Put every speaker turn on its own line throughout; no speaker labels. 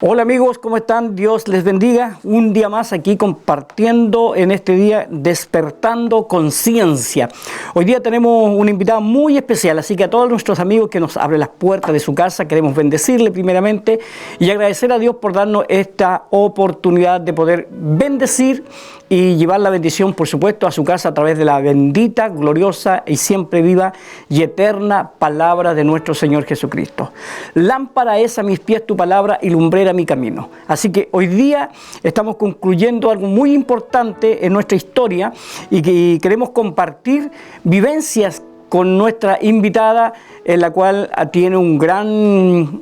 Hola amigos, ¿cómo están? Dios les bendiga. Un día más aquí compartiendo en este día Despertando Conciencia. Hoy día tenemos una invitada muy especial, así que a todos nuestros amigos que nos abren las puertas de su casa, queremos bendecirle primeramente y agradecer a Dios por darnos esta oportunidad de poder bendecir y llevar la bendición, por supuesto, a su casa a través de la bendita, gloriosa y siempre viva y eterna palabra de nuestro Señor Jesucristo. Lámpara es a mis pies tu palabra y lumbrera mi camino. Así que hoy día estamos concluyendo algo muy importante en nuestra historia y que queremos compartir vivencias con nuestra invitada, en la cual tiene un gran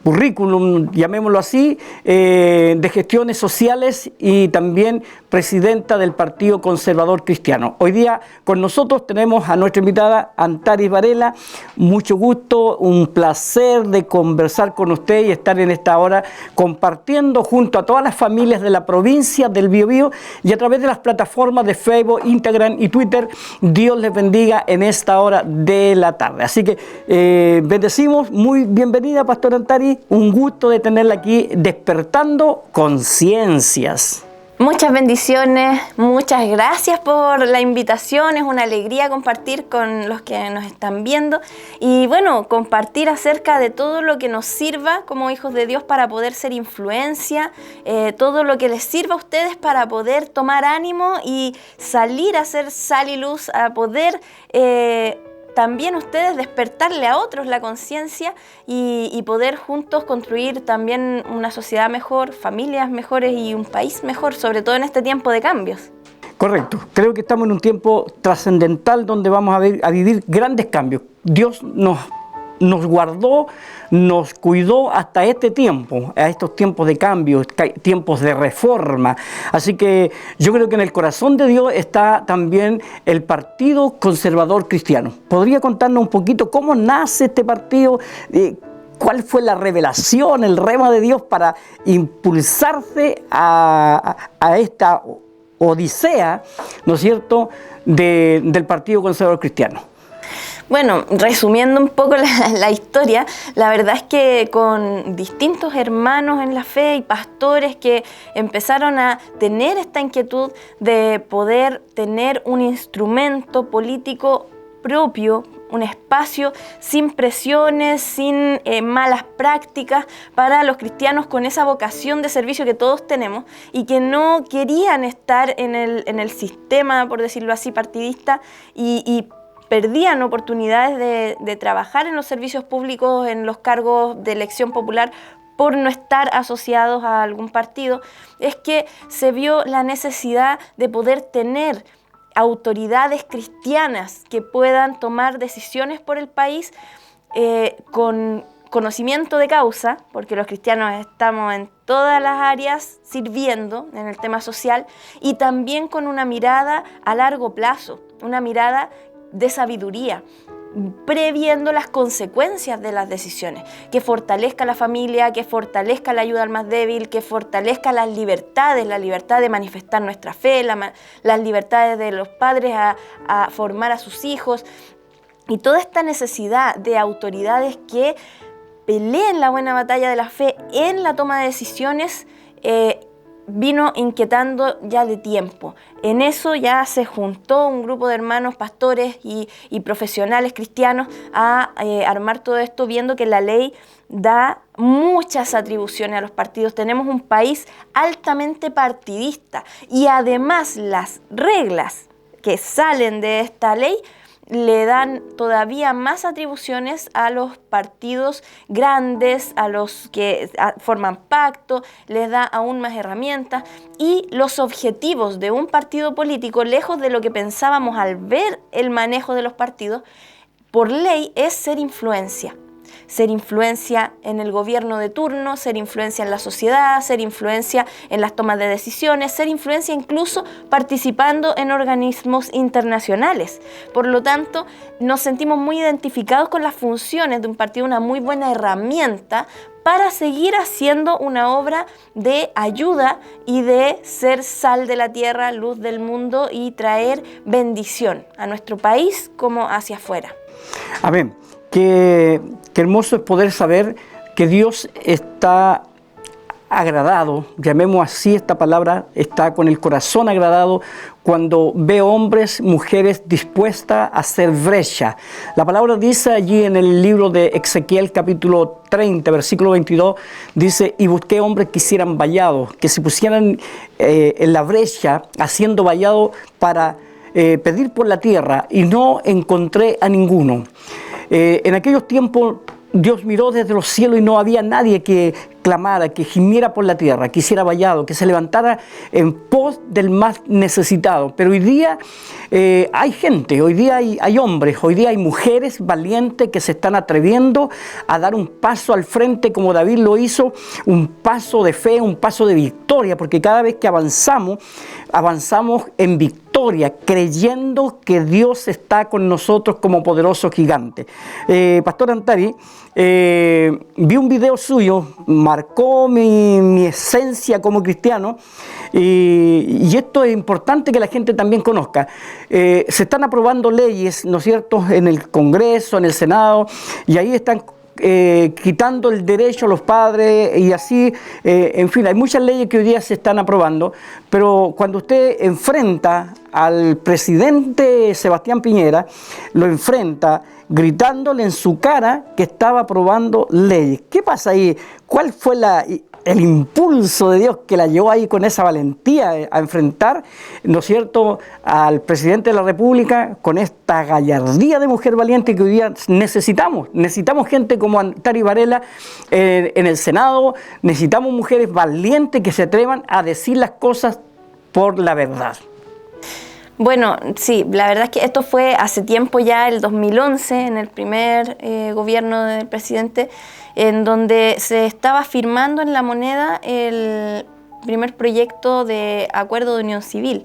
currículum, llamémoslo así, de gestiones sociales y también presidenta del Partido Conservador Cristiano. Hoy día con nosotros tenemos a nuestra invitada Antares Varela. Mucho gusto, un placer de conversar con usted y estar en esta hora compartiendo junto a todas las familias de la provincia del Biobío y a través de las plataformas de Facebook, Instagram y Twitter. Dios les bendiga en esta hora de la tarde. Así que bendecimos, muy bienvenida Pastor Antares. Un gusto de tenerla aquí despertando conciencias.
Muchas bendiciones, muchas gracias por la invitación, es una alegría compartir con los que nos están viendo y bueno, compartir acerca de todo lo que nos sirva como hijos de Dios para poder ser influencia, todo lo que les sirva a ustedes para poder tomar ánimo y salir a ser sal y luz, a poder también ustedes despertarle a otros la conciencia y poder juntos construir también una sociedad mejor, familias mejores y un país mejor, sobre todo en este tiempo de cambios.
Correcto. Creo que estamos en un tiempo trascendental donde vamos a vivir grandes cambios. Dios nos guardó, nos cuidó hasta este tiempo, a estos tiempos de cambio, tiempos de reforma. Así que yo creo que en el corazón de Dios está también el Partido Conservador Cristiano. ¿Podría contarnos un poquito cómo nace este partido? ¿Cuál fue la revelación, el rema de Dios para impulsarse a esta odisea, ¿no es cierto?, del Partido Conservador Cristiano?
Bueno, resumiendo un poco la historia, la verdad es que con distintos hermanos en la fe y pastores que empezaron a tener esta inquietud de poder tener un instrumento político propio, un espacio sin presiones, sin malas prácticas para los cristianos con esa vocación de servicio que todos tenemos y que no querían estar en el sistema, por decirlo así, partidista y perdían oportunidades de trabajar en los servicios públicos, en los cargos de elección popular, por no estar asociados a algún partido, es que se vio la necesidad de poder tener autoridades cristianas que puedan tomar decisiones por el país con conocimiento de causa, porque los cristianos estamos en todas las áreas sirviendo en el tema social, y también con una mirada a largo plazo, una mirada de sabiduría, previendo las consecuencias de las decisiones, que fortalezca la familia, que fortalezca la ayuda al más débil, que fortalezca las libertades, la libertad de manifestar nuestra fe, las libertades de los padres a formar a sus hijos, y toda esta necesidad de autoridades que peleen la buena batalla de la fe en la toma de decisiones vino inquietando ya de tiempo. En eso ya se juntó un grupo de hermanos pastores y profesionales cristianos a armar todo esto, viendo que la ley da muchas atribuciones a los partidos. Tenemos un país altamente partidista y además las reglas que salen de esta ley le dan todavía más atribuciones a los partidos grandes, a los que forman pacto, les da aún más herramientas, y los objetivos de un partido político, lejos de lo que pensábamos al ver el manejo de los partidos, por ley es ser influencia. Ser influencia en el gobierno de turno, ser influencia en la sociedad, ser influencia en las tomas de decisiones, ser influencia incluso participando en organismos internacionales. Por lo tanto, nos sentimos muy identificados con las funciones de un partido, una muy buena herramienta para seguir haciendo una obra de ayuda y de ser sal de la tierra, luz del mundo y traer bendición a nuestro país como hacia afuera.
Amén. Qué hermoso es poder saber que Dios está agradado, llamemos así esta palabra, está con el corazón agradado cuando ve hombres, mujeres dispuestas a hacer brecha. La palabra dice allí en el libro de Ezequiel capítulo 30, versículo 22, dice: y busqué hombres que hicieran vallados, que se pusieran en la brecha haciendo vallados para pedir por la tierra, y no encontré a ninguno. En aquellos tiempos Dios miró desde los cielos y no había nadie que clamara, que gimiera por la tierra, que hiciera vallado, que se levantara en pos del más necesitado. Pero hoy día hay gente, hoy día hay hombres, hoy día hay mujeres valientes que se están atreviendo a dar un paso al frente como David lo hizo, un paso de fe, un paso de victoria, porque cada vez que avanzamos en victoria, creyendo que Dios está con nosotros como poderoso gigante. Pastor Antari, vi un video suyo, marcó mi esencia como cristiano, y esto es importante que la gente también conozca. Se están aprobando leyes, ¿no es cierto?, en el Congreso, en el Senado, y ahí están quitando el derecho a los padres y así, en fin, hay muchas leyes que hoy día se están aprobando, pero cuando usted enfrenta al presidente Sebastián Piñera, lo enfrenta gritándole en su cara que estaba aprobando leyes. ¿Qué pasa ahí? ¿Cuál fue el impulso de Dios que la llevó ahí con esa valentía a enfrentar, ¿no es cierto?, al presidente de la República con esta gallardía de mujer valiente que hoy día necesitamos? Necesitamos gente como Antari Varela en el Senado, necesitamos mujeres valientes que se atrevan a decir las cosas por la verdad.
Bueno, sí, la verdad es que esto fue hace tiempo ya, el 2011, en el primer gobierno del presidente, en donde se estaba firmando en La Moneda el primer proyecto de acuerdo de unión civil,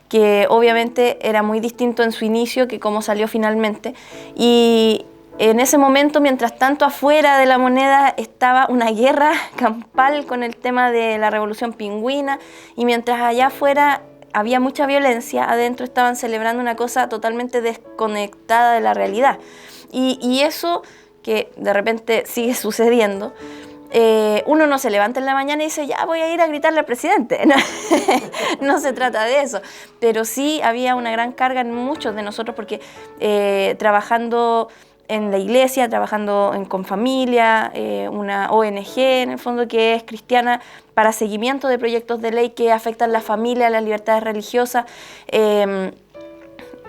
que obviamente era muy distinto en su inicio que cómo salió finalmente. Y en ese momento, mientras tanto, afuera de La Moneda estaba una guerra campal con el tema de la Revolución Pingüina, y mientras allá afuera había mucha violencia, adentro estaban celebrando una cosa totalmente desconectada de la realidad. Y eso que de repente sigue sucediendo, uno no se levanta en la mañana y dice, ya voy a ir a gritarle al presidente. No se trata de eso, pero sí había una gran carga en muchos de nosotros porque trabajando en la iglesia, trabajando con familia, una ONG en el fondo que es cristiana para seguimiento de proyectos de ley que afectan la familia, las libertades religiosas.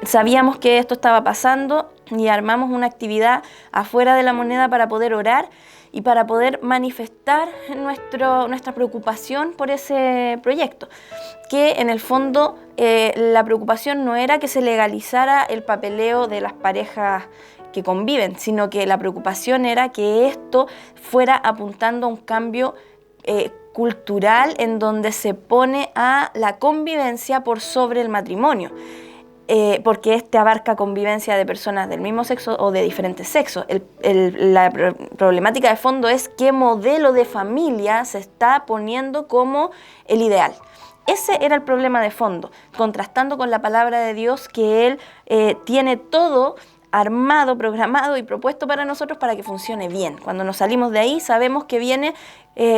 Sabíamos que esto estaba pasando y armamos una actividad afuera de La Moneda para poder orar y para poder manifestar nuestra preocupación por ese proyecto, que en el fondo la preocupación no era que se legalizara el papeleo de las parejas que conviven, sino que la preocupación era que esto fuera apuntando a un cambio cultural en donde se pone a la convivencia por sobre el matrimonio. Porque este abarca convivencia de personas del mismo sexo o de diferentes sexos. La problemática de fondo es qué modelo de familia se está poniendo como el ideal. Ese era el problema de fondo, contrastando con la palabra de Dios que Él tiene todo armado, programado y propuesto para nosotros para que funcione bien. Cuando nos salimos de ahí sabemos que viene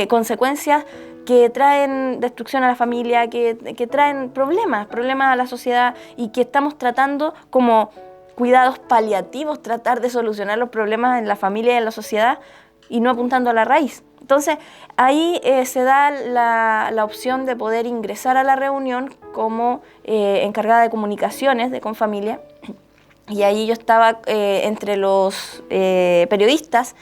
consecuencias que traen destrucción a la familia, que traen problemas a la sociedad y que estamos tratando como cuidados paliativos, tratar de solucionar los problemas en la familia y en la sociedad y no apuntando a la raíz. Entonces ahí se da la opción de poder ingresar a la reunión como encargada de comunicaciones de Confamilia. Y ahí yo estaba entre los periodistas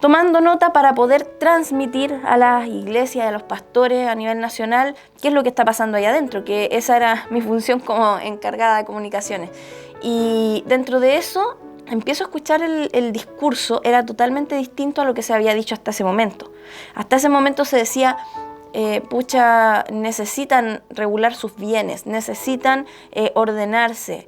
tomando nota para poder transmitir a las iglesias, a los pastores a nivel nacional qué es lo que está pasando ahí adentro, que esa era mi función como encargada de comunicaciones. Y dentro de eso empiezo a escuchar el discurso, era totalmente distinto a lo que se había dicho hasta ese momento. Hasta ese momento se decía, necesitan regular sus bienes, necesitan ordenarse,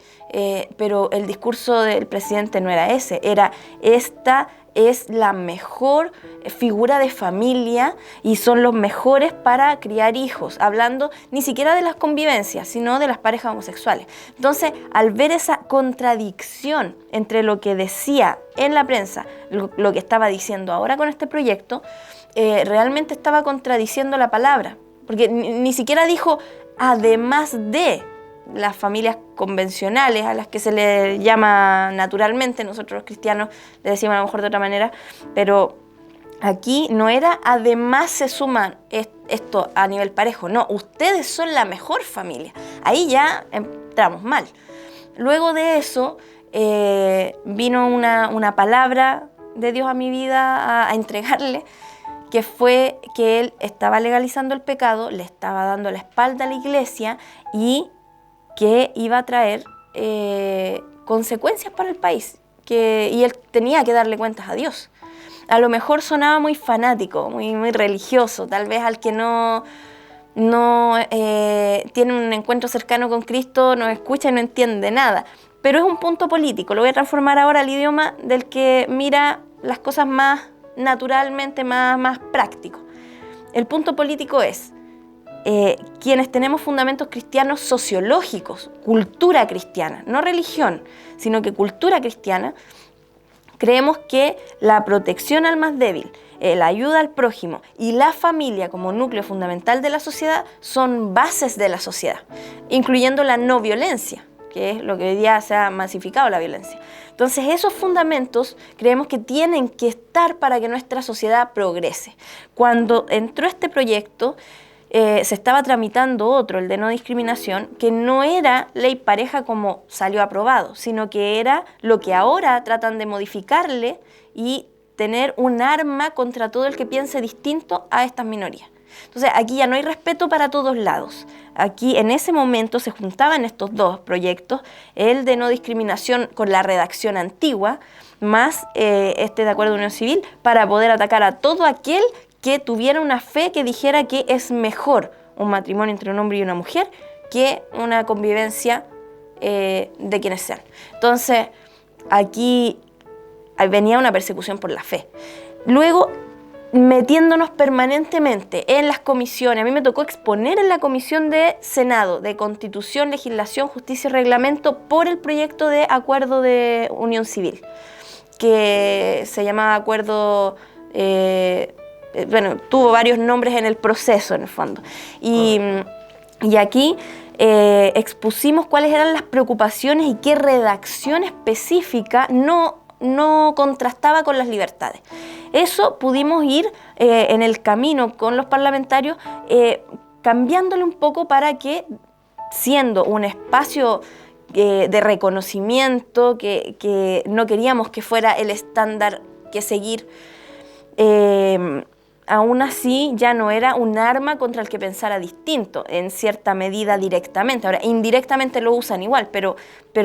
pero el discurso del presidente no era ese, era esta es la mejor figura de familia y son los mejores para criar hijos, hablando ni siquiera de las convivencias, sino de las parejas homosexuales. Entonces, al ver esa contradicción entre lo que decía en la prensa, lo que estaba diciendo ahora con este proyecto, realmente estaba contradiciendo la palabra, porque ni siquiera dijo además de las familias convencionales a las que se le llama naturalmente, nosotros los cristianos le decimos a lo mejor de otra manera, pero aquí no era además se suman esto a nivel parejo, no, ustedes son la mejor familia, ahí ya entramos mal. Luego de eso vino una palabra de Dios a mi vida a entregarle, que fue que él estaba legalizando el pecado, le estaba dando la espalda a la iglesia y que iba a traer consecuencias para el país, y él tenía que darle cuentas a Dios. A lo mejor sonaba muy fanático, muy religioso, tal vez al que no tiene un encuentro cercano con Cristo, no escucha y no entiende nada, pero es un punto político. Lo voy a transformar ahora al idioma del que mira las cosas más naturalmente, más práctico. El punto político es quienes tenemos fundamentos cristianos sociológicos, cultura cristiana, no religión, sino que cultura cristiana, creemos que la protección al más débil, la ayuda al prójimo y la familia como núcleo fundamental de la sociedad son bases de la sociedad, incluyendo la no violencia, que es lo que hoy día se ha masificado la violencia. Entonces esos fundamentos creemos que tienen que estar para que nuestra sociedad progrese. Cuando entró este proyecto, se estaba tramitando otro, el de no discriminación, que no era ley pareja como salió aprobado, sino que era lo que ahora tratan de modificarle y tener un arma contra todo el que piense distinto a estas minorías. Entonces aquí ya no hay respeto para todos lados. Aquí en ese momento se juntaban estos dos proyectos, el de no discriminación con la redacción antigua, más este de acuerdo de unión civil, para poder atacar a todo aquel que tuviera una fe que dijera que es mejor un matrimonio entre un hombre y una mujer que una convivencia de quienes sean. Entonces, aquí venía una persecución por la fe. Luego, metiéndonos permanentemente en las comisiones, a mí me tocó exponer en la Comisión de Senado, de Constitución, Legislación, Justicia y Reglamento, por el proyecto de acuerdo de unión civil, que se llamaba acuerdo... tuvo varios nombres en el proceso, en el fondo. Y aquí expusimos cuáles eran las preocupaciones y qué redacción específica no contrastaba con las libertades. Eso pudimos ir en el camino con los parlamentarios, cambiándole un poco para que, siendo un espacio de reconocimiento, que no queríamos que fuera el estándar que seguir, aún así ya no era un arma contra el que pensara distinto, en cierta medida directamente. Ahora, indirectamente lo usan igual, pero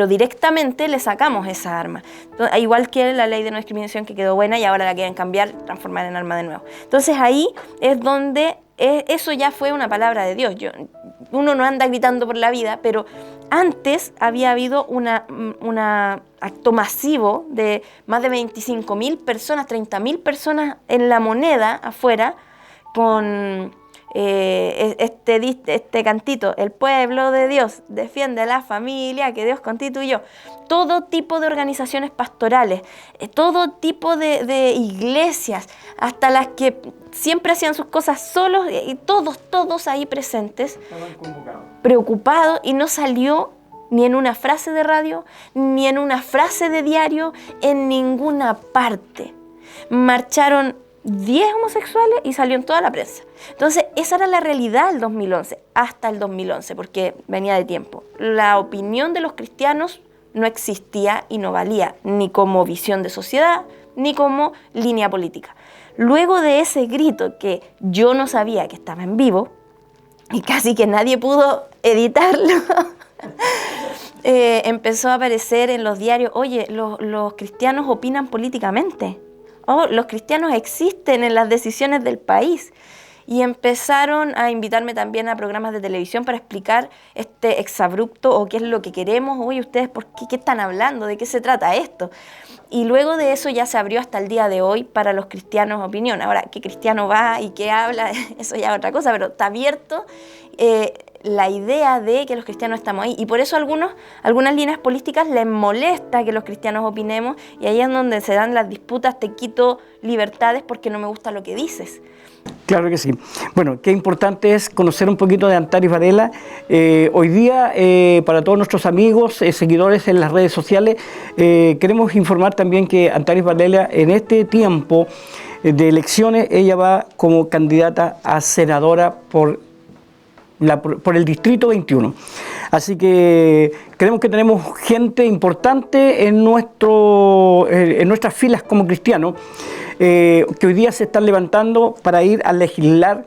directamente le sacamos esa arma. Entonces, igual que la ley de no discriminación, que quedó buena y ahora la quieren cambiar, transformar en arma de nuevo. Entonces ahí es donde eso ya fue una palabra de Dios. Uno no anda gritando por la vida, pero antes había habido un acto masivo de más de 25.000 personas, 30.000 personas en La Moneda, afuera, con este cantito: el pueblo de Dios defiende a la familia que Dios constituyó. Todo tipo de organizaciones pastorales, todo tipo de iglesias, hasta las que siempre hacían sus cosas solos, y todos ahí presentes, preocupados, y no salió ni en una frase de radio, ni en una frase de diario, en ninguna parte. Marcharon 10 homosexuales y salió en toda la prensa. Entonces, esa era la realidad del 2011, hasta el 2011, porque venía de tiempo. La opinión de los cristianos no existía y no valía, ni como visión de sociedad, ni como línea política. Luego de ese grito, que yo no sabía que estaba en vivo, y casi que nadie pudo editarlo, empezó a aparecer en los diarios: oye, los cristianos opinan políticamente, los cristianos existen en las decisiones del país. y empezaron a invitarme también a programas de televisión para explicar este exabrupto o qué es lo que queremos. Oye, ¿ustedes por qué están hablando? ¿De qué se trata esto? Y luego de eso ya se abrió hasta el día de hoy para los cristianos opinión. Ahora, ¿qué cristiano va y qué habla? Eso ya es otra cosa, pero está abierto la idea de que los cristianos estamos ahí. Y por eso algunas líneas políticas les molesta que los cristianos opinemos, y ahí es donde se dan las disputas: te quito libertades porque no me gusta lo que dices.
Claro que sí. Bueno, qué importante es conocer un poquito de Antares Varela. Hoy día, para todos nuestros amigos, seguidores en las redes sociales, queremos informar también que Antares Varela, en este tiempo de elecciones, ella va como candidata a senadora por el Distrito 21. Así que creemos que tenemos gente importante en nuestras filas como cristianos, que hoy día se están levantando para ir a legislar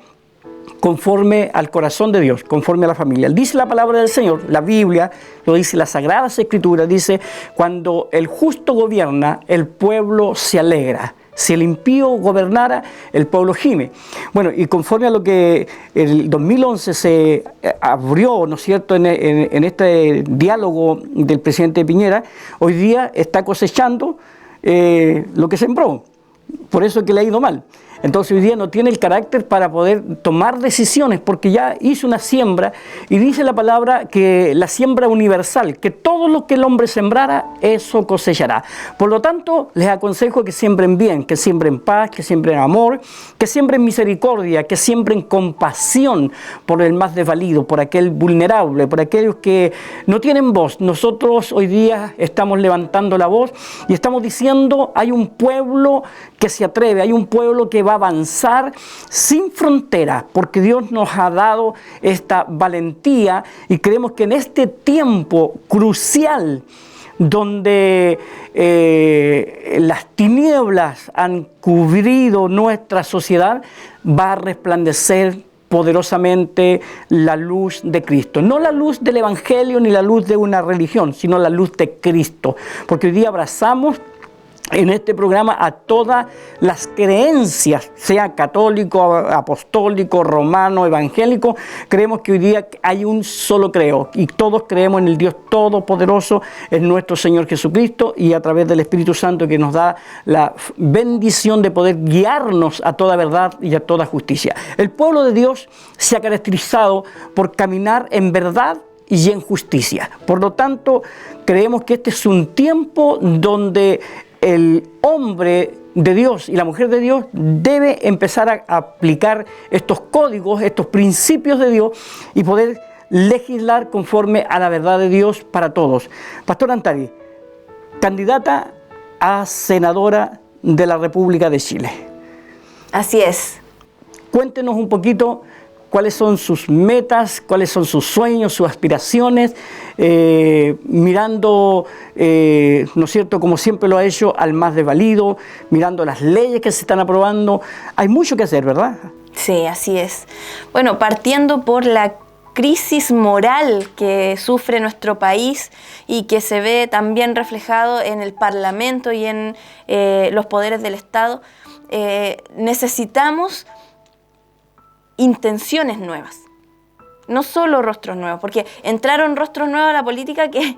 conforme al corazón de Dios, conforme a la familia. Dice la palabra del Señor, la Biblia, lo dice las Sagradas Escrituras, dice: cuando el justo gobierna, el pueblo se alegra. Si el impío gobernara, el pueblo gime. Bueno, y conforme a lo que el 2011 se abrió, ¿no es cierto?, en este diálogo del presidente Piñera, hoy día está cosechando lo que sembró. Por eso es que le ha ido mal. Entonces hoy día no tiene el carácter para poder tomar decisiones, porque ya hizo una siembra, y dice la palabra que la siembra universal, que todo lo que el hombre sembrara, eso cosechará. Por lo tanto, les aconsejo que siembren bien, que siembren paz, que siembren amor, que siembren misericordia, que siembren compasión por el más desvalido, por aquel vulnerable, por aquellos que no tienen voz. Nosotros hoy día estamos levantando la voz y estamos diciendo: hay un pueblo que se atreve, hay un pueblo que va a avanzar sin frontera, porque Dios nos ha dado esta valentía, y creemos que en este tiempo crucial donde las tinieblas han cubrido nuestra sociedad, va a resplandecer poderosamente la luz de Cristo. No la luz del Evangelio ni la luz de una religión, sino la luz de Cristo, porque hoy día abrazamos en este programa a todas las creencias, sea católico, apostólico, romano, evangélico. Creemos que hoy día hay un solo creo, y todos creemos en el Dios Todopoderoso, en nuestro Señor Jesucristo, y a través del Espíritu Santo, que nos da la bendición de poder guiarnos a toda verdad y a toda justicia. El pueblo de Dios se ha caracterizado por caminar en verdad y en justicia. Por lo tanto, creemos que este es un tiempo donde el hombre de Dios y la mujer de Dios debe empezar a aplicar estos códigos, estos principios de Dios, y poder legislar conforme a la verdad de Dios para todos. Pastor Antares, candidata a senadora de la República de Chile.
Así es.
Cuéntenos un poquito cuáles son sus metas, cuáles son sus sueños, sus aspiraciones, mirando, ¿no es cierto?, como siempre lo ha hecho, al más desvalido, mirando las leyes que se están aprobando. Hay mucho que hacer, ¿verdad?
Sí, así es. Bueno, partiendo por la crisis moral que sufre nuestro país y que se ve también reflejado en el Parlamento y en los poderes del Estado, necesitamos intenciones nuevas, no solo rostros nuevos, porque entraron rostros nuevos a la política que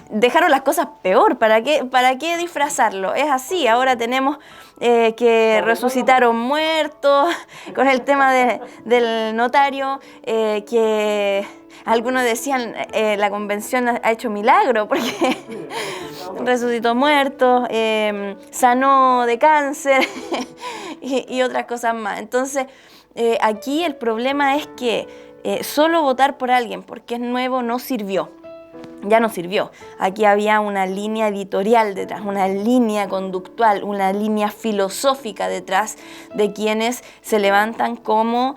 dejaron las cosas peor. ¿Para qué disfrazarlo? Es así. Ahora tenemos que resucitaron muertos, con el tema del notario, que algunos decían la convención ha hecho milagro, porque resucitó muertos, sanó de cáncer y otras cosas más. Entonces, aquí el problema es que solo votar por alguien porque es nuevo no sirvió. Ya no sirvió. Aquí había una línea editorial detrás, una línea conductual, una línea filosófica detrás de quienes se levantan como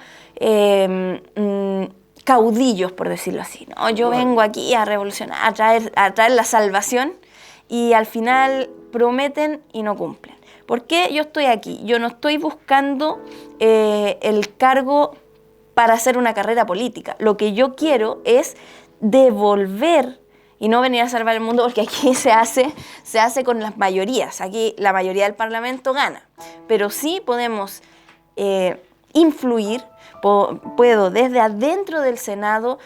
caudillos, por decirlo así, ¿no? Yo vengo aquí a revolucionar, a traer la salvación, y al final prometen y no cumplen. ¿Por qué yo estoy aquí? Yo no estoy buscando el cargo para hacer una carrera política. Lo que yo quiero es devolver y no venir a salvar el mundo, porque aquí se hace con las mayorías. Aquí la mayoría del Parlamento gana. Pero sí podemos influir, puedo desde adentro del Senado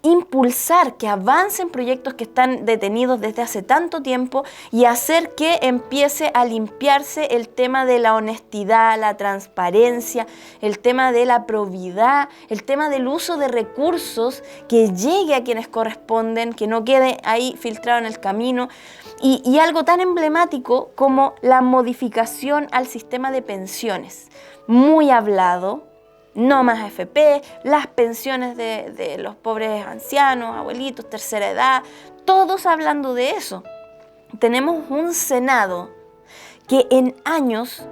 impulsar que avancen proyectos que están detenidos desde hace tanto tiempo y hacer que empiece a limpiarse el tema de la honestidad, la transparencia, el tema de la probidad, el tema del uso de recursos, que llegue a quienes corresponden, que no quede ahí filtrado en el camino. Y algo tan emblemático como la modificación al sistema de pensiones. Muy hablado. No más AFP, las pensiones de los pobres ancianos, abuelitos, tercera edad, todos hablando de eso. Tenemos un Senado que en años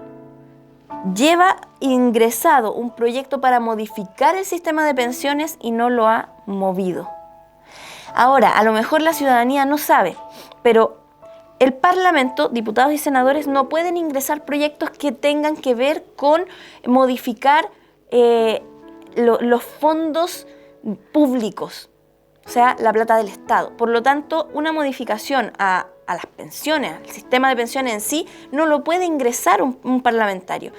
lleva ingresado un proyecto para modificar el sistema de pensiones y no lo ha movido. Ahora, a lo mejor la ciudadanía no sabe, pero el Parlamento, diputados y senadores, no pueden ingresar proyectos que tengan que ver con modificar los fondos públicos, o sea, la plata del Estado. Por lo tanto, una modificación a las pensiones, al sistema de pensiones en sí, no lo puede ingresar un parlamentario.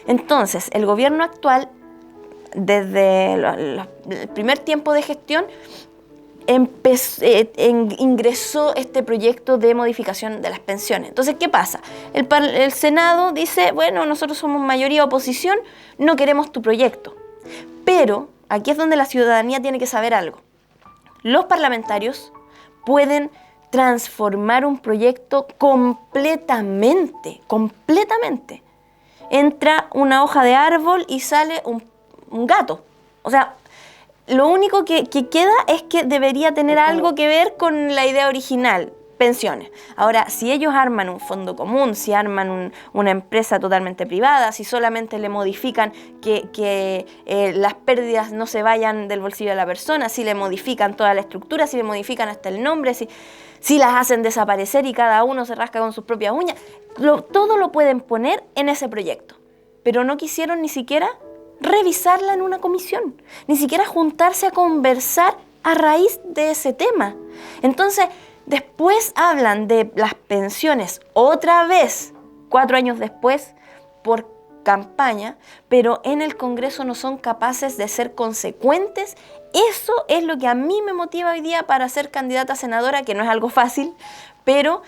Entonces, el gobierno actual, desde el primer tiempo de gestión, ingresó este proyecto de modificación de las pensiones. Entonces, ¿qué pasa? El Senado dice, bueno, nosotros somos mayoría oposición, no queremos tu proyecto. Pero aquí es donde la ciudadanía tiene que saber algo. Los parlamentarios pueden transformar un proyecto completamente. Entra una hoja de árbol y sale un gato. O sea, lo único que queda es que debería tener algo que ver con la idea original, pensiones. Ahora, si ellos arman un fondo común, si arman una empresa totalmente privada, si solamente le modifican que las pérdidas no se vayan del bolsillo de la persona, si le modifican toda la estructura, si le modifican hasta el nombre, si las hacen desaparecer y cada uno se rasca con sus propias uñas, todo lo pueden poner en ese proyecto. Pero no quisieron ni siquiera revisarla en una comisión, ni siquiera juntarse a conversar a raíz de ese tema. Entonces, después hablan de las pensiones otra vez, 4 años después, por campaña, pero en el Congreso no son capaces de ser consecuentes. Eso es lo que a mí me motiva hoy día para ser candidata a senadora, que no es algo fácil, pero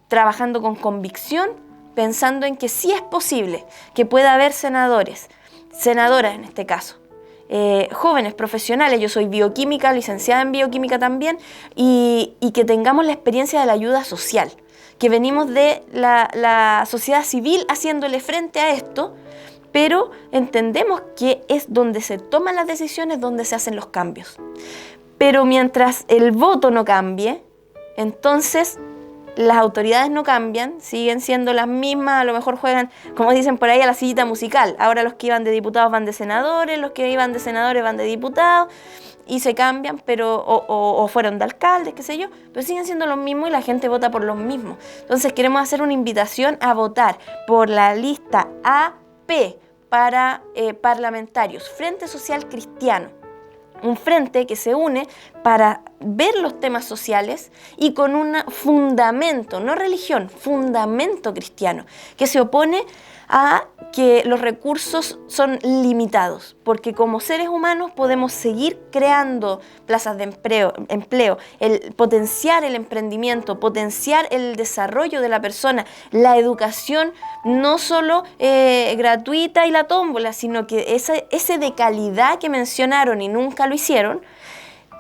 trabajando con convicción, pensando en que sí es posible que pueda haber senadores, senadoras en este caso, jóvenes profesionales. Yo soy bioquímica, licenciada en bioquímica también, y que tengamos la experiencia de la ayuda social, que venimos de la sociedad civil haciéndole frente a esto, pero entendemos que es donde se toman las decisiones, donde se hacen los cambios. Pero mientras el voto no cambie, entonces las autoridades no cambian, siguen siendo las mismas, a lo mejor juegan, como dicen por ahí, a la sillita musical. Ahora los que iban de diputados van de senadores, los que iban de senadores van de diputados, y se cambian, pero o fueron de alcaldes, qué sé yo, pero siguen siendo los mismos y la gente vota por los mismos. Entonces queremos hacer una invitación a votar por la lista AP para parlamentarios, Frente Social Cristiano. Un frente que se une para ver los temas sociales y con un fundamento, no religión, fundamento cristiano, que se opone a que los recursos son limitados, porque como seres humanos podemos seguir creando plazas de empleo, potenciar el emprendimiento, potenciar el desarrollo de la persona, la educación no solo gratuita y la tómbola, sino que ese de calidad que mencionaron y nunca lo hicieron.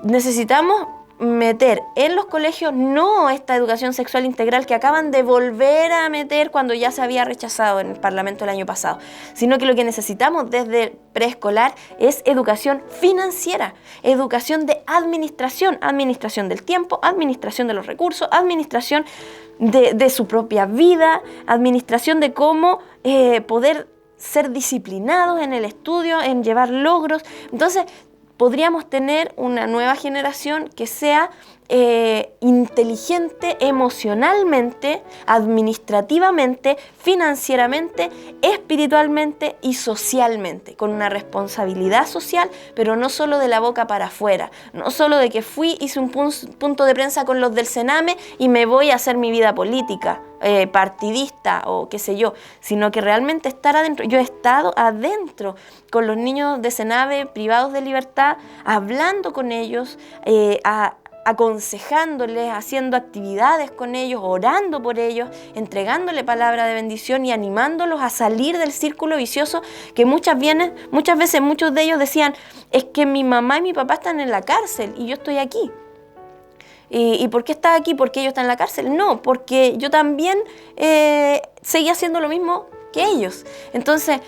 Necesitamos meter en los colegios no esta educación sexual integral que acaban de volver a meter cuando ya se había rechazado en el Parlamento el año pasado, sino que lo que necesitamos desde preescolar es educación financiera, educación de administración, administración del tiempo, administración de los recursos, administración de su propia vida, administración de cómo poder ser disciplinados en el estudio, en llevar logros. Entonces, podríamos tener una nueva generación que sea inteligente emocionalmente, administrativamente, financieramente, espiritualmente y socialmente, con una responsabilidad social, pero no solo de la boca para afuera, no solo de que hice un punto de prensa con los del Sename y me voy a hacer mi vida política, partidista o qué sé yo, sino que realmente estar adentro. Yo he estado adentro con los niños de Sename privados de libertad, hablando con ellos, aconsejándoles, haciendo actividades con ellos, orando por ellos, entregándole palabra de bendición y animándolos a salir del círculo vicioso que muchas veces muchos de ellos decían, es que mi mamá y mi papá están en la cárcel y yo estoy aquí. ¿Y por qué estás aquí? ¿Por qué ellos están en la cárcel? No, porque yo también seguía haciendo lo mismo que ellos. Entonces,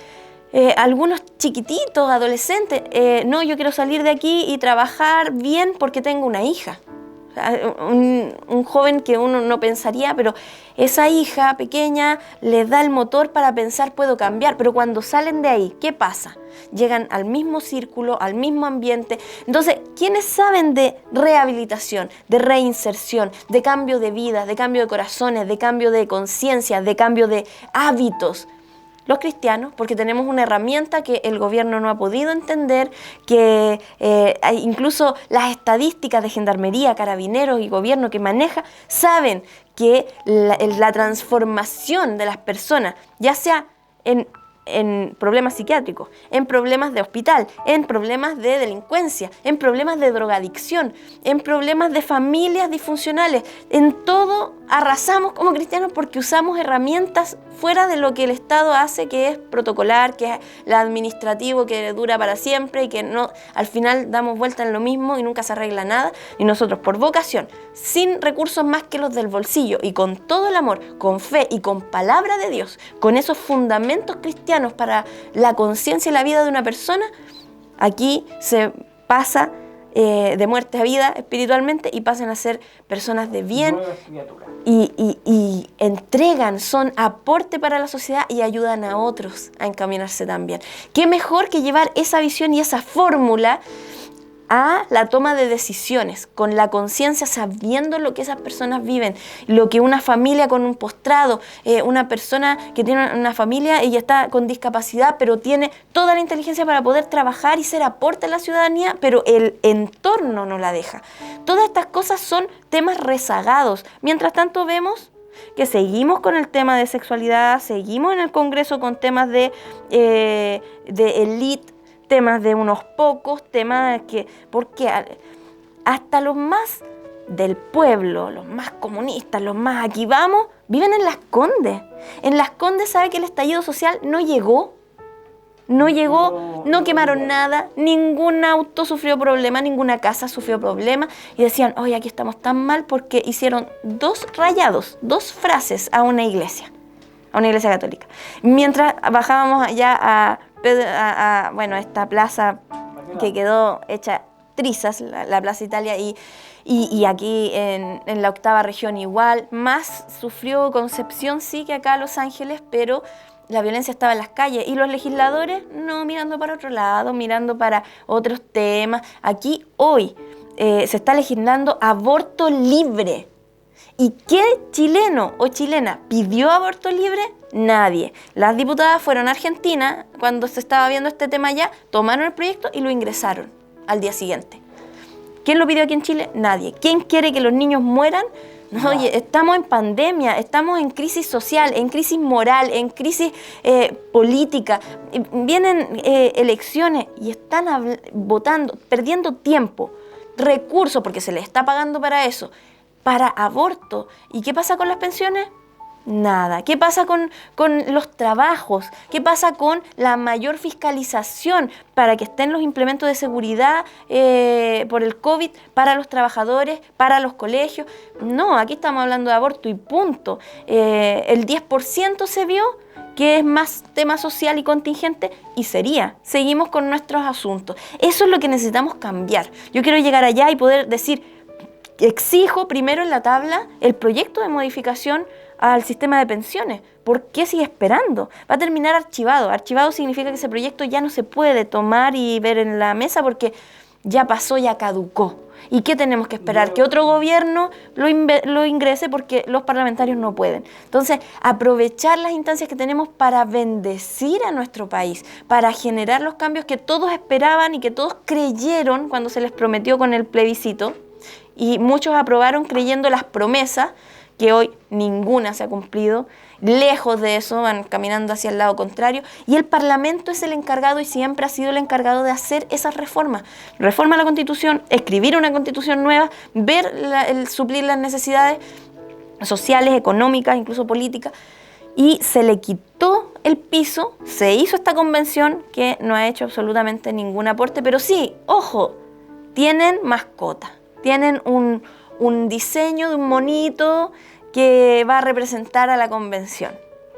algunos chiquititos, adolescentes, no, yo quiero salir de aquí y trabajar bien porque tengo una hija. O sea, un joven que uno no pensaría, pero esa hija pequeña les da el motor para pensar, puedo cambiar. Pero cuando salen de ahí, ¿qué pasa? Llegan al mismo círculo, al mismo ambiente. Entonces, ¿quiénes saben de rehabilitación, de reinserción, de cambio de vida, de cambio de corazones, de cambio de conciencia, de cambio de hábitos? Los cristianos, porque tenemos una herramienta que el gobierno no ha podido entender, que incluso las estadísticas de gendarmería, carabineros y gobierno que maneja, saben que la transformación de las personas, ya sea en problemas psiquiátricos, en problemas de hospital, en problemas de delincuencia, en problemas de drogadicción, en problemas de familias disfuncionales, en todo arrasamos como cristianos porque usamos herramientas fuera de lo que el Estado hace, que es protocolar, que es lo administrativo, que dura para siempre y que no, al final damos vuelta en lo mismo y nunca se arregla nada. Y nosotros, por vocación, sin recursos más que los del bolsillo y con todo el amor, con fe y con palabra de Dios, con esos fundamentos cristianos para la conciencia y la vida de una persona, aquí se pasa de muerte a vida espiritualmente y pasan a ser personas de bien y entregan, son aporte para la sociedad y ayudan a otros a encaminarse también. ¿Qué mejor que llevar esa visión y esa fórmula a la toma de decisiones, con la conciencia, sabiendo lo que esas personas viven, lo que una familia con un postrado, una persona que tiene una familia y está con discapacidad, pero tiene toda la inteligencia para poder trabajar y ser aporte a la ciudadanía, pero el entorno no la deja. Todas estas cosas son temas rezagados. Mientras tanto vemos que seguimos con el tema de sexualidad, seguimos en el Congreso con temas de élite, temas de unos pocos, temas que, porque hasta los más del pueblo, los más comunistas, los más aquí vamos, viven en Las Condes. En Las Condes sabe que el estallido social no llegó, no quemaron nada, ningún auto sufrió problema, ninguna casa sufrió problema y decían, oye, aquí estamos tan mal porque hicieron 2 rayados, 2 frases a una iglesia católica. Mientras bajábamos allá a esta plaza que quedó hecha trizas, la Plaza Italia, y aquí en la 8ª región igual, más sufrió Concepción sí que acá Los Ángeles, pero la violencia estaba en las calles y los legisladores no mirando para otro lado, mirando para otros temas. Aquí hoy se está legislando aborto libre. ¿Y qué chileno o chilena pidió aborto libre? Nadie. Las diputadas fueron a Argentina cuando se estaba viendo este tema allá, tomaron el proyecto y lo ingresaron al día siguiente. ¿Quién lo pidió aquí en Chile? Nadie. ¿Quién quiere que los niños mueran? No, oye, estamos en pandemia, estamos en crisis social, en crisis moral, en crisis política. Vienen elecciones y están votando, perdiendo tiempo, recursos, porque se les está pagando para eso, para aborto. ¿Y qué pasa con las pensiones? Nada. ¿Qué pasa con los trabajos? ¿Qué pasa con la mayor fiscalización para que estén los implementos de seguridad por el COVID para los trabajadores, para los colegios? No, aquí estamos hablando de aborto y punto. El 10% se vio que es más tema social y contingente y seguimos con nuestros asuntos. Eso es lo que necesitamos cambiar. Yo quiero llegar allá y poder decir, exijo primero en la tabla el proyecto de modificación al sistema de pensiones. ¿Por qué sigue esperando? Va a terminar archivado. Archivado significa que ese proyecto ya no se puede tomar y ver en la mesa porque ya pasó, ya caducó. ¿Y qué tenemos que esperar? Que otro gobierno lo ingrese porque los parlamentarios no pueden. Entonces, aprovechar las instancias que tenemos para bendecir a nuestro país, para generar los cambios que todos esperaban y que todos creyeron cuando se les prometió con el plebiscito. Y muchos aprobaron creyendo las promesas, que hoy ninguna se ha cumplido. Lejos de eso, van caminando hacia el lado contrario, y el Parlamento es el encargado y siempre ha sido el encargado de hacer esas reformas. Reforma la Constitución, escribir una Constitución nueva, ver suplir las necesidades sociales, económicas, incluso políticas, y se le quitó el piso, se hizo esta convención que no ha hecho absolutamente ningún aporte, pero sí, ojo, tienen mascota, tienen un diseño de un monito que va a representar a la convención.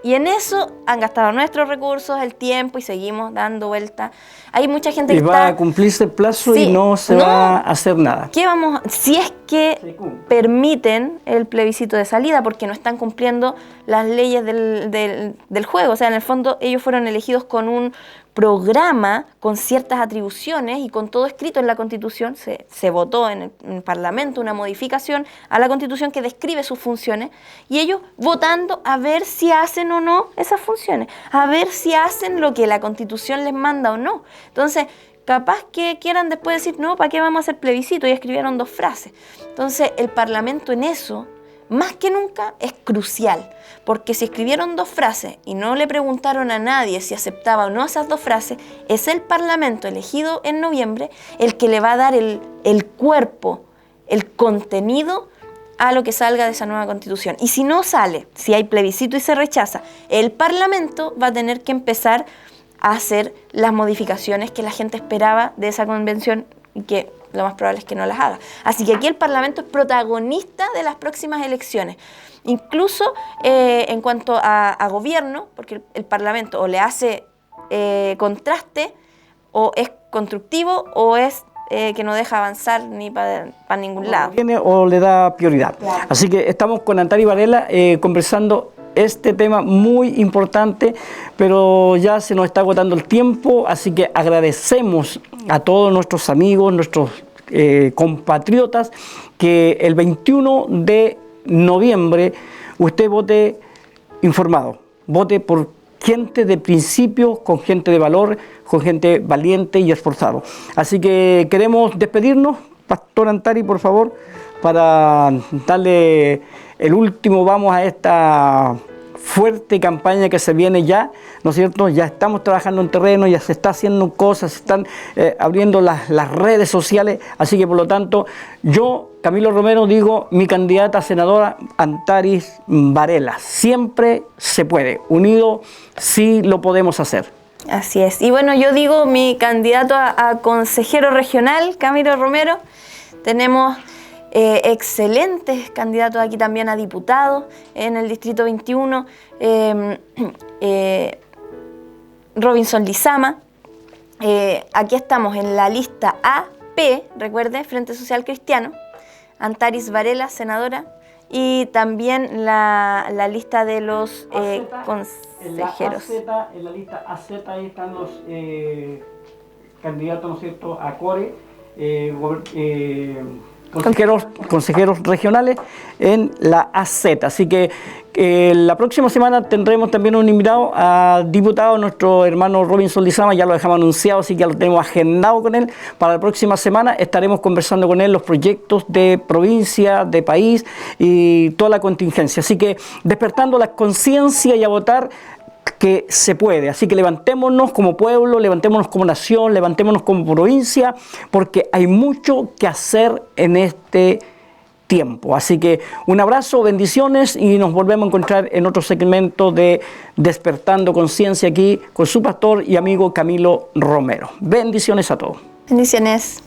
Y en eso han gastado nuestros recursos, el tiempo, y seguimos dando vuelta. Hay mucha gente que
va a cumplirse el plazo, sí, y no se va a hacer nada.
¿Qué vamos? Si es que permiten el plebiscito de salida, porque no están cumpliendo las leyes del juego. O sea, en el fondo ellos fueron elegidos con un programa, con ciertas atribuciones y con todo escrito en la Constitución. Se votó en el Parlamento una modificación a la Constitución que describe sus funciones, y ellos votando a ver si hacen o no esas funciones, a ver si hacen lo que la Constitución les manda o no. Entonces, capaz que quieran después decir, no, ¿para qué vamos a hacer plebiscito? Y escribieron 2 frases. Entonces, el Parlamento en eso, más que nunca, es crucial, porque si escribieron 2 frases y no le preguntaron a nadie si aceptaba o no esas 2 frases, es el Parlamento elegido en noviembre el que le va a dar el cuerpo, el contenido a lo que salga de esa nueva Constitución. Y si no sale, si hay plebiscito y se rechaza, el Parlamento va a tener que empezar a hacer las modificaciones que la gente esperaba de esa convención y que lo más probable es que no las haga. Así que aquí el Parlamento es protagonista de las próximas elecciones. Incluso en cuanto a gobierno, porque el Parlamento o le hace contraste, o es constructivo, o es que no deja avanzar ni para ningún lado.
O le da prioridad. Claro. Así que estamos con Antari Varela conversando este tema muy importante, pero ya se nos está agotando el tiempo, así que agradecemos a todos nuestros amigos, nuestros compatriotas, que el 21 de noviembre usted vote informado, vote por gente de principios, con gente de valor, con gente valiente y esforzado. Así que queremos despedirnos, Pastor Antari, por favor, para darle el último vamos a esta fuerte campaña que se viene ya, ¿no es cierto? Ya estamos trabajando en terreno, ya se está haciendo cosas, se están abriendo las redes sociales, así que por lo tanto yo, Camilo Romero, digo, mi candidata a senadora, Antari Varela. Siempre se puede, unido sí lo podemos hacer.
Así es. Y bueno, yo digo mi candidato a consejero regional, Camilo Romero. Tenemos excelentes candidatos aquí también a diputados en el Distrito 21. Robinson Lizama. Aquí estamos en la lista AP, recuerde, Frente Social Cristiano. Antari Varela, senadora. Y también la lista de los consejeros.
En la lista AZ ahí están los candidatos, ¿no es cierto?, a CORE, consejeros regionales en la AZ. Así que la próxima semana tendremos también un invitado a diputado, nuestro hermano Robinson Lizama, ya lo dejamos anunciado, así que ya lo tenemos agendado con él. Para la próxima semana estaremos conversando con él los proyectos de provincia, de país y toda la contingencia. Así que despertando la conciencia y a votar, que se puede. Así que levantémonos como pueblo, levantémonos como nación, levantémonos como provincia, porque hay mucho que hacer en este tiempo. Así que un abrazo, bendiciones, y nos volvemos a encontrar en otro segmento de Despertando Conciencia aquí con su pastor y amigo Camilo Romero. Bendiciones a todos.
Bendiciones.